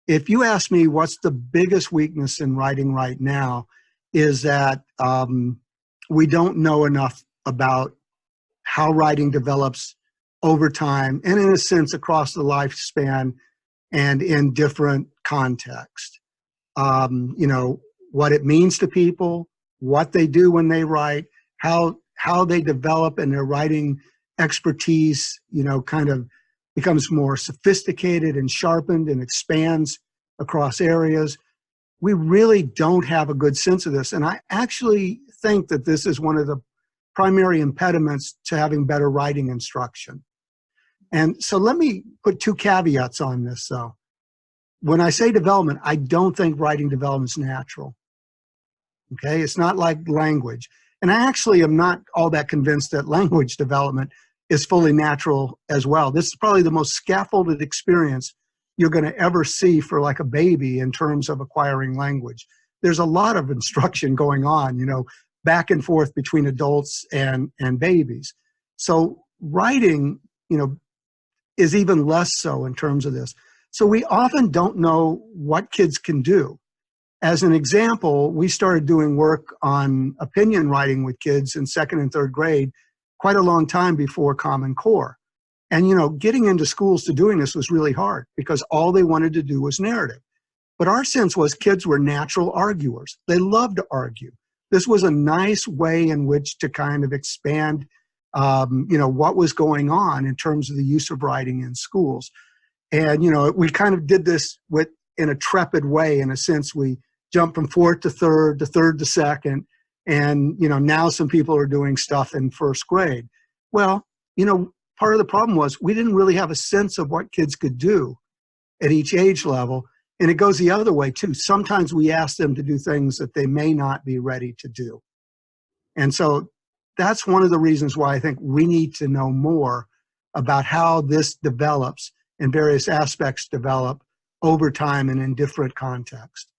if you ask me what's the biggest weakness in writing right now, is that we don't know enough about how writing develops over time and in a sense across the lifespan and in different contexts. You know, what it means to people, what they do when they write, how they develop and their writing expertise, you know, kind of becomes more sophisticated and sharpened and expands across areas. We really don't have a good sense of this. And I actually think that this is one of the primary impediments to having better writing instruction. And so let me put two caveats on this, though. When I say development, I don't think writing development is natural. Okay, it's not like language. And I actually am not all that convinced that language development is fully natural as well. This is probably the most scaffolded experience you're going to ever see for like a baby in terms of acquiring language. There's a lot of instruction going on, you know, back and forth between adults and babies. So writing, you know, is even less so in terms of this. So we often don't know what kids can do. As an example, we started doing work on opinion writing with kids in 2nd and 3rd grade quite a long time before Common Core. And, you know, getting into schools to doing this was really hard because all they wanted to do was narrative. But our sense was kids were natural arguers. They loved to argue. This was a nice way in which to kind of expand, you know, what was going on in terms of the use of writing in schools. And, you know, we kind of did this in a trepid way. In a sense, we jumped from 4th to 3rd to 3rd to 2nd. And, you know, now some people are doing stuff in 1st grade. Well, you know, part of the problem was we didn't really have a sense of what kids could do at each age level. And it goes the other way, too. Sometimes we ask them to do things that they may not be ready to do. And so that's one of the reasons why I think we need to know more about how this develops and various aspects develop over time and in different contexts.